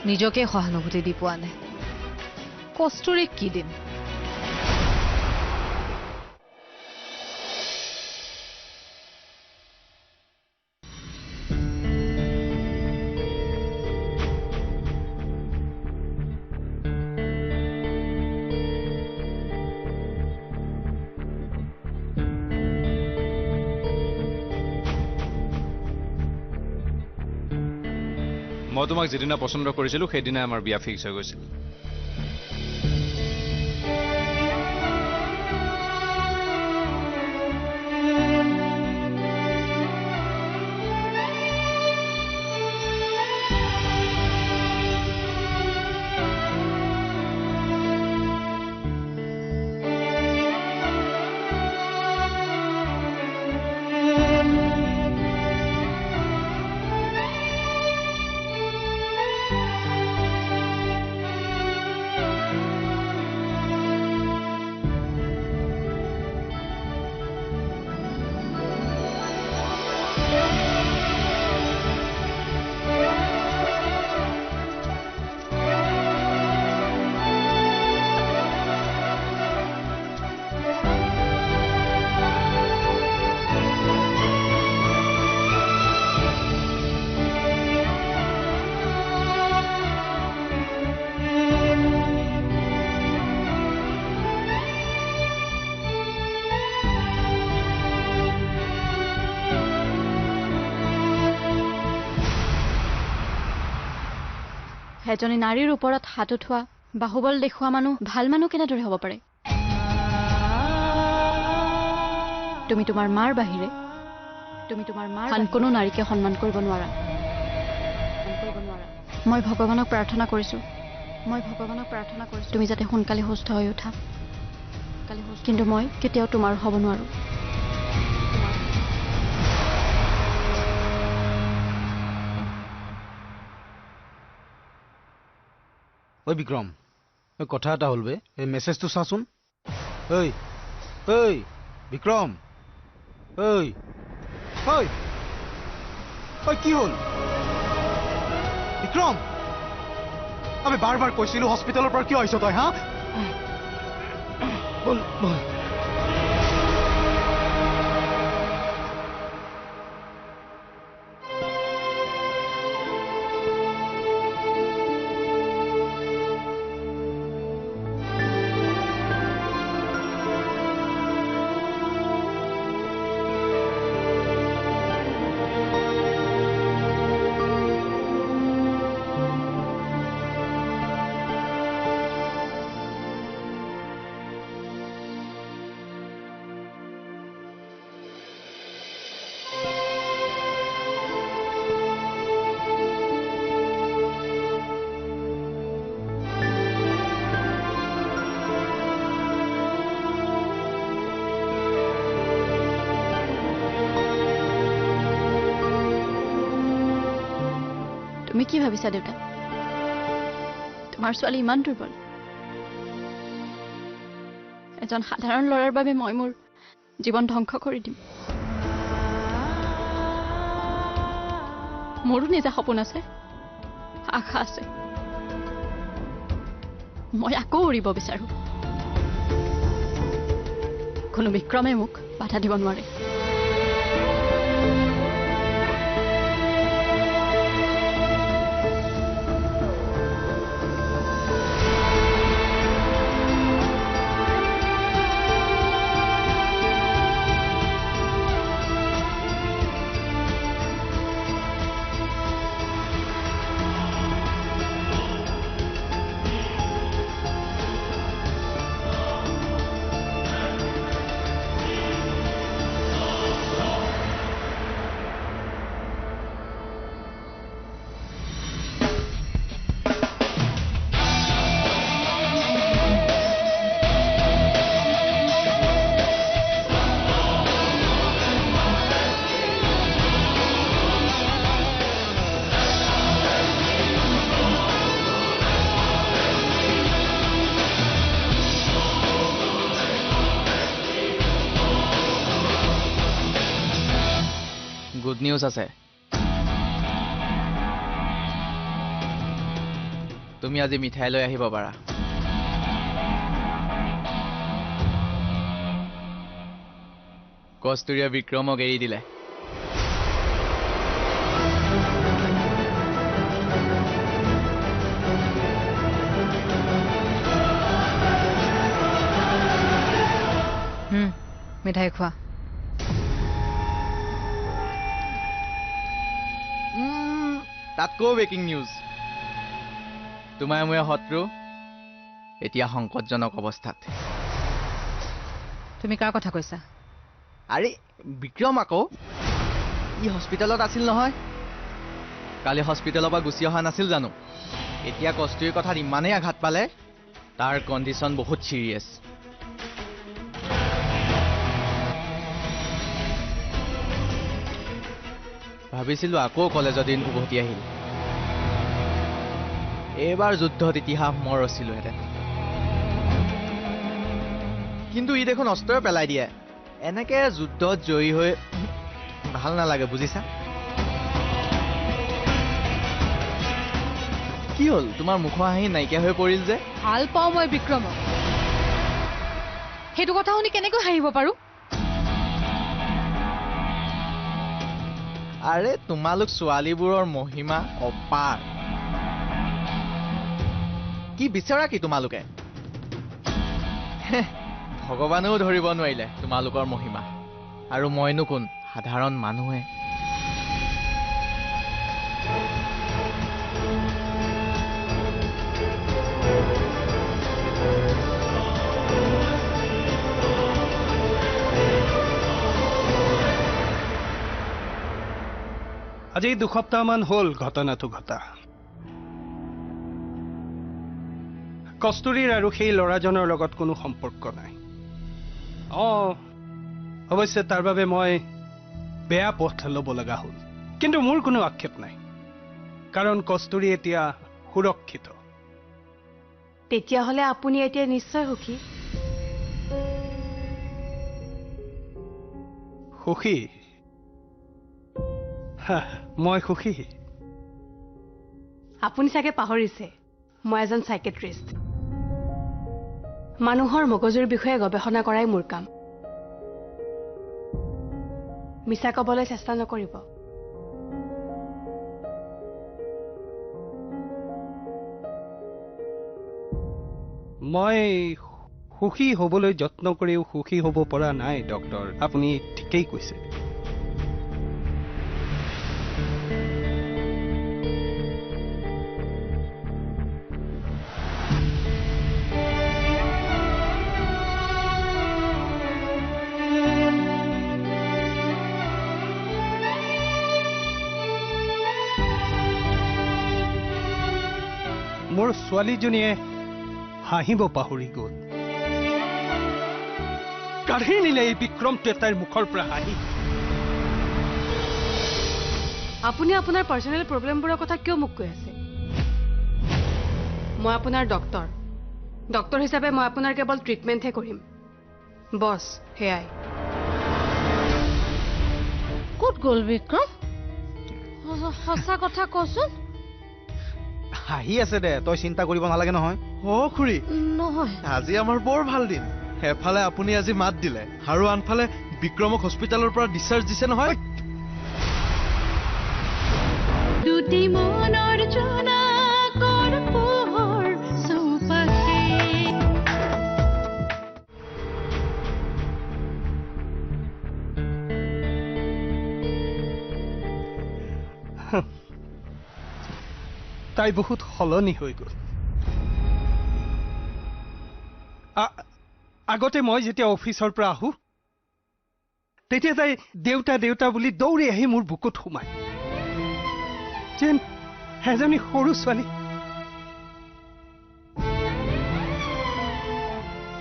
নিজকে সহানুভূতি দি পোৱা নাই কষ্টৰে কি দিম মই তোমাক যেদিনা পছন্দ কৰিছিলো সেইদিনা আমাৰ বিয়া ফিক্স হৈ গৈছিল এজনী নাৰীৰ ওপৰত হাত উঠোৱা বাহুবল দেখুৱা মানুহ ভাল মানুহ কেনেদৰে হ'ব পাৰে তুমি তোমাৰ মাৰ বাহিৰে আন কোনো নাৰীকে সন্মান কৰিব নোৱাৰা মই ভগৱানক প্ৰাৰ্থনা কৰিছো তুমি যাতে সোনকালে সুস্থ হৈ উঠা কিন্তু মই কেতিয়াও তোমাৰ হ'ব নোৱাৰো ঐ বিক্ৰম ঐ কথা এটা হ'ল বে এই মেছেজটো চাচোন ঐ বিক্ৰম ঐ কি হ'ল বিক্ৰম আমি বাৰ বাৰ কৈছিলো হস্পিটেলৰ পৰা কিয় আহিছ তই হা বল তুমি কি ভাবিছা দেউতা তোমাৰ ছোৱালী ইমান দুৰ্বল এজন সাধাৰণ ল'ৰাৰ বাবে মই মোৰ জীৱন ধ্বংস কৰি দিম মোৰো নিজা সপোন আছে আশা আছে মই আকৌ উৰিব বিচাৰো কোনো বিক্ৰমে মোক বাধা দিব নোৱাৰে গুড নিউজ আছে তুমি আজি মিঠাই লৈ আহিব পাৰা কস্তুৰীয়ে বিক্ৰমক এৰি দিলে মিঠাই খোৱা তাতকৈ ব্ৰেকিং নিউজ তোমাৰ মোৰ শত্ৰু এতিয়া সংকটজনক অৱস্থাত তুমি কাৰ কথা কৈছা আৰে বিক্ৰম আকৌ ই হস্পিটেলত আছিল নহয় কালি হস্পিটেলৰ পৰা গুচি অহা নাছিল জানো এতিয়া কস্তুৰীৰ কথাত ইমানেই আঘাত পালে তাৰ কণ্ডিশ্যন বহুত চিৰিয়াছ ভাবিছিলো আকৌ কলেজৰ দিন উভতি আহিল এইবাৰ যুদ্ধত ইতিহাস মই ৰচিলোহেঁতেন কিন্তু ই দেখোন অস্ত্ৰ পেলাই দিয়ে এনেকে যুদ্ধত জয়ী হৈ ভাল নালাগে বুজিছা কি হ'ল তোমাৰ মুখৰ হাঁহি নাইকিয়া হৈ পৰিল যে ভাল পাওঁ মই বিক্ৰমক সেইটো কথা শুনি কেনেকৈ হাঁহিব পাৰো আৰে তোমালোক ছোৱালীবোৰৰ মহিমা অপাৰ কি বিচাৰা কি তোমালোকে ভগৱানেও ধৰিব নোৱাৰিলে তোমালোকৰ মহিমা আৰু মইনো কোন সাধাৰণ মানুহে আজি 2 সপ্তাহমান হ'ল ঘটনাটো ঘটা কস্তুৰীৰ আৰু সেই ল'ৰাজনৰ লগত কোনো সম্পৰ্ক নাই অৱশ্যে তাৰ বাবে মই বেয়া পথ ল'ব লগা হ'ল কিন্তু মোৰ কোনো আক্ষেপ নাই কাৰণ কস্তুৰী এতিয়া সুৰক্ষিত তেতিয়াহ'লে আপুনি এতিয়া নিশ্চয় সুখী সুখী মই সুখী আপুনি চাগে পাহৰিছে মই এজন সাইকেট্ৰিষ্ট মানুহৰ মগজুৰ বিষয়ে গৱেষণা কৰাই মোৰ কাম মিছা ক'বলৈ চেষ্টা নকৰিব মই সুখী হ'বলৈ যত্ন কৰিও সুখী হ'ব পৰা নাই ডক্টৰ আপুনি ঠিকেই কৈছে মোৰ ছোৱালীজনীয়ে হাঁহিব পাহৰি গ'ল কাঢ়ি নিলে এই বিক্ৰমটোৱে তাইৰ মুখৰ পৰা হাঁহি আপুনি আপোনাৰ পাৰ্চনেল প্ৰব্লেমবোৰৰ কথা কিয় মোক কৈ আছে মই আপোনাৰ ডক্টৰ হিচাপে মই আপোনাৰ কেৱল ট্ৰিটমেণ্টহে কৰিম বছ হেয়াই ক'ত গ'ল বিক্ৰম সঁচা কথা কচোন হাঁহি আছে দে তই চিন্তা কৰিব নালাগে নহয় খুৰী নহয় আজি আমাৰ বৰ ভাল দিন এফালে আপুনি আজি মাত দিলে আৰু আনফালে বিক্ৰমক হস্পিটেলৰ পৰা ডিছচাৰ্জ দিছে নহয় দুটি মনৰ জোনাকৰ পোহৰ চৌপাশে তাই বহুত সলনি হৈ গ'ল আগতে মই যেতিয়া অফিচৰ পৰা আহোঁ তেতিয়া তাই দেউতা দেউতা বুলি দৌৰি আহি মোৰ বুকুত সোমায় যেন এজনী সৰু ছোৱালী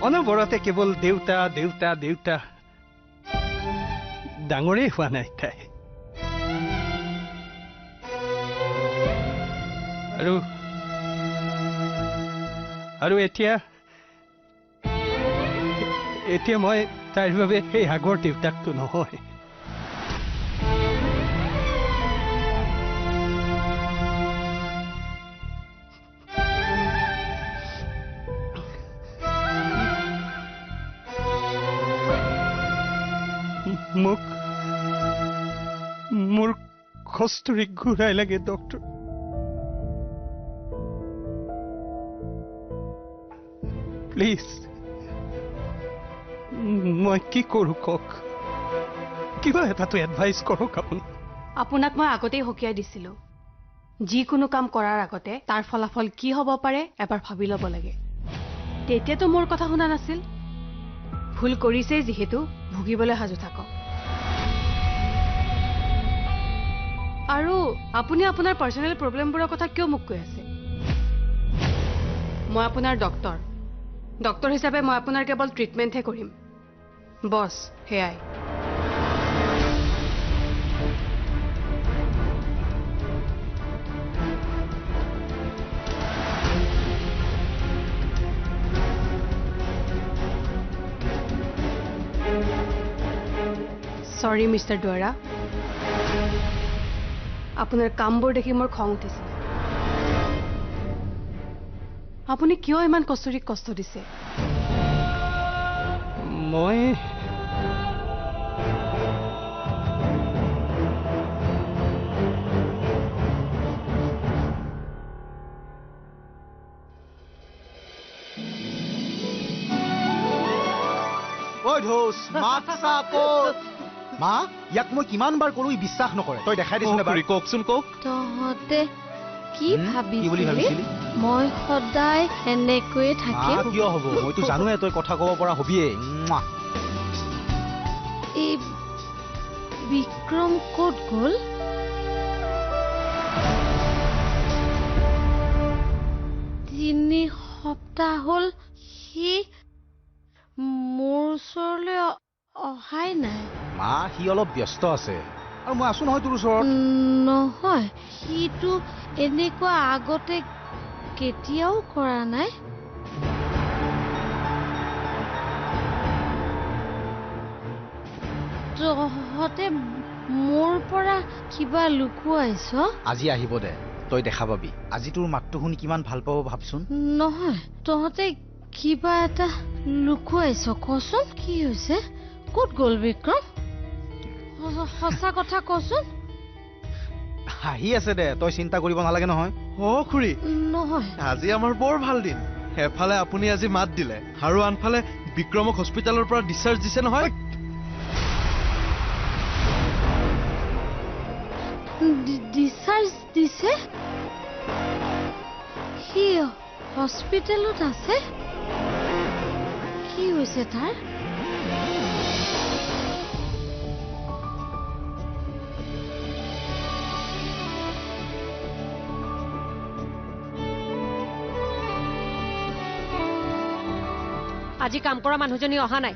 অনবৰতে কেৱল দেউতা দেউতা দেউতা ডাঙৰেই হোৱা নাই তাই আৰু এতিয়া মই তাইৰ বাবে সেই আগৰ দেউতাকটো নহয় মোক মোৰ কষ্টৰি ঘূৰাই লাগে ডক্টৰ প্লিজ মই কি কৰোঁ কওক কিবা এটাতো এডভাইচ কৰক আপুনি আপোনাক মই আগতেই সকীয়াই দিছিলোঁ যিকোনো কাম কৰাৰ আগতে তাৰ ফলাফল কি হ'ব পাৰে এবাৰ ভাবি ল'ব লাগে তেতিয়াতো মোৰ কথা শুনা নাছিল ভুল কৰিছেই যিহেতু ভুগিবলৈ সাজু থাকক আৰু আপুনি আপোনাৰ পাৰ্চনেল প্ৰব্লেমবোৰৰ কথা কিয় মোক কৈ আছে মই আপোনাৰ ডক্টৰ হিচাপে মই আপোনাৰ কেৱল ট্ৰিটমেণ্টহে কৰিম বছ সেয়াই সৰি মিষ্টাৰ দুৱাৰা আপোনাৰ কামবোৰ দেখি মোৰ খং উঠিছিল আপুনি কিয় ইমান কষ্টৰিক কষ্ট দিছে মই ঐ ধোচ মাক চা ক'ত মা ইয়াক মই কিমান বাৰ কৰো ই বিশ্বাস নকৰে তই দেখাই দিছ নে কওকচোন কওক তহঁতে কি কি বুলি ভাবিছিলি মই সদায় এনেকৈয়ে থাকিম কিয় হ'ব মইতো জানোৱে তই কথা ক'ব পৰা হবিয়ে এই বিক্ৰম ক'ত গ'ল তিনি সপ্তাহ হ'ল সি মোৰ ওচৰলৈ অহাই নাই মা সি অলপ ব্যস্ত আছে আৰু মই আছো নহয় তোৰ ওচৰত নহয় সিটো এনেকুৱা আগতে কেতিয়াও কৰা নাই তহঁতে মোৰ পৰা কিবা লুকুৱাইছ আজি আহিব দে তই দেখা পাবি আজি তোৰ মাতটো শুনি কিমান ভাল পাব ভাবচোন নহয় তহঁতে কিবা এটা লুকুৱাইছ কচোন কি হৈছে ক'ত গ'ল বিক্ৰম সঁচা কথা কচোন আহি আছে দে তই চিন্তা কৰিব নালাগে নহয় খুৰী নহয় আজি আমাৰ বৰ ভাল দিন এফালে আপুনি আজি মাত দিলে আৰু আনফালে বিক্ৰমক হস্পিটেলৰ পৰা ডিছচাৰ্জ দিছে নহয় ডিছচাৰ্জ দিছে সি হস্পিটেলত আছে কি হৈছে তাৰ আজি কাম কৰা মানুহজনী অহা নাই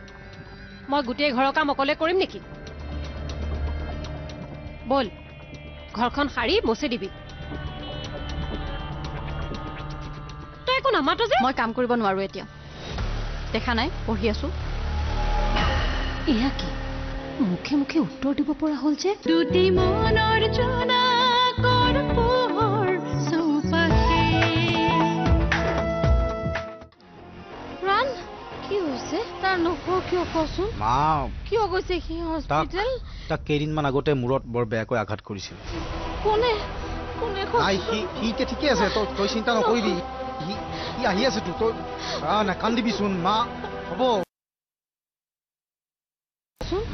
মই গোটেই ঘৰৰ কাম অকলে কৰিম নেকি বল ঘৰখন সাৰি মুছি দিবি তই একো নামাতো যে মই কাম কৰিব নোৱাৰো এতিয়া দেখা নাই পঢ়ি আছো এয়া কি মুখে মুখে উত্তৰ দিব পৰা হ'ল যে দুটি মনৰ জোনাকৰ পোহৰ চৌপাশে প্ৰাণ কি হৈছে তাৰ নখৰ কিয় কচোন মা কিয় গৈছে সি হস্পিটেল তাক কেইদিনমান আগতে মূৰত বৰ বেয়াকৈ আঘাত কৰিছিল কোনে কোনে নাই সি ঠিকে আছে তই চিন্তা নকৰিবি সি আহি আছে তই নাকান্দিবিচোন মা হ'ব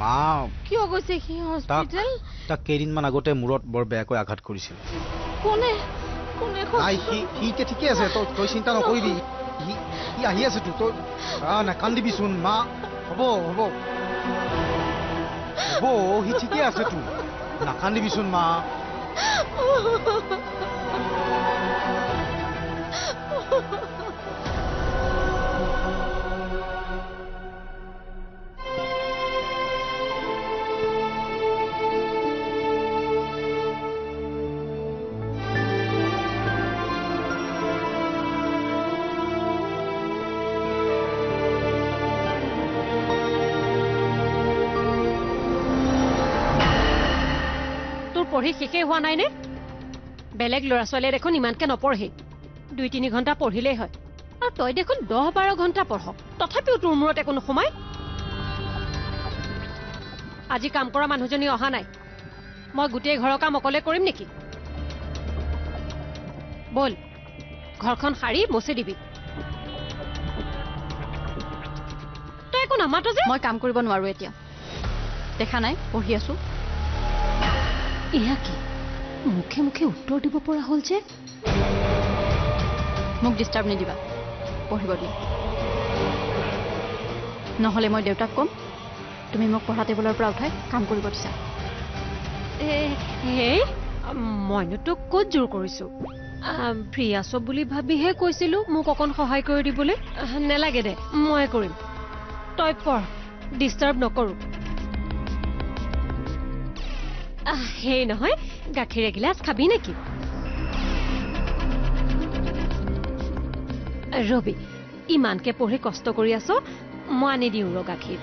মা কিয় গৈছে সি হস্পিটেল তাক কেইদিনমান আগতে মূৰত বৰ বেয়াকৈ আঘাত কৰিছিল কোনে কোনে নাই সি ঠিকে আছে তই চিন্তা নকৰিবি সি আহি আছে তই নাকান্দিবিচোন মা হ'ব হ'ব হ'ব সি ঠিকে আছে তোৰ নাকান্দিবিচোন মা পঢ়ি শেষেই হোৱা নাই নে বেলেগ ল'ৰা ছোৱালীয়ে দেখোন ইমানকে নপঢ়ে 2-3 ঘণ্টা পঢ়িলেই হয় আৰু তই দেখোন 10-12 ঘণ্টা পঢ় তথাপিও তোৰ মূৰত একো নোসোমায় আজি কাম কৰা মানুহজনী অহা নাই মই গোটেই ঘৰৰ কাম অকলে কৰিম নেকি বল ঘৰখন সাৰি মচি দিবি তই একো নামাতো যে মই কাম কৰিব নোৱাৰো এতিয়া দেখা নাই পঢ়ি আছো এয়া কি মুখে মুখে উত্তৰ দিব পৰা হ'ল যে মোক ডিষ্টাৰ্ব নিদিবা পঢ়িব দিয়া নহ'লে মই দেউতাক ক'ম তুমি মোক পঢ়া টেবুলৰ পৰা উঠাই কাম কৰিব দিছা হেই মইনো তোক ক'ত জোৰ কৰিছো ফ্ৰী আছ বুলি ভাবিহে কৈছিলো মোক অকণ সহায় কৰি দিবলৈ নেলাগে দে মই কৰিম তই পঢ় ডিষ্টাৰ্ব নকৰো সেই নহয় গাখীৰ এগিলাচ খাবি নেকি ৰবি ইমানকে পঢ়ি কষ্ট কৰি আছ মই আনি দিওঁ ৰ গাখীৰ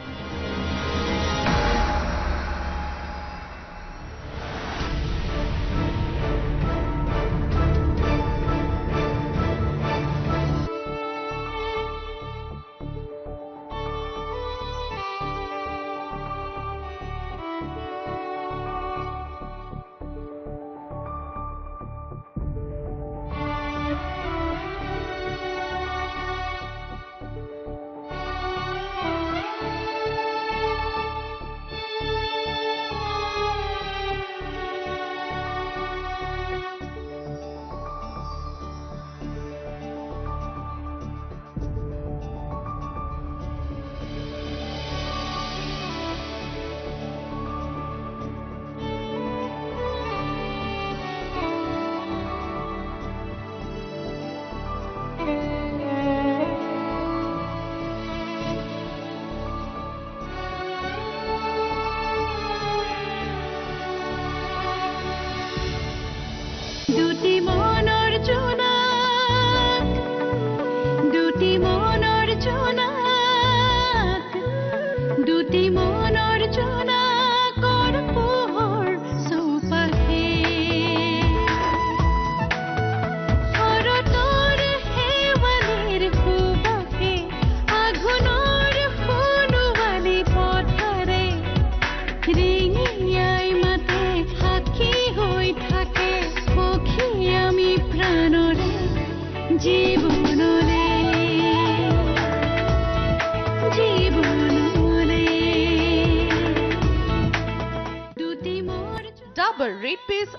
Dabur Red Paste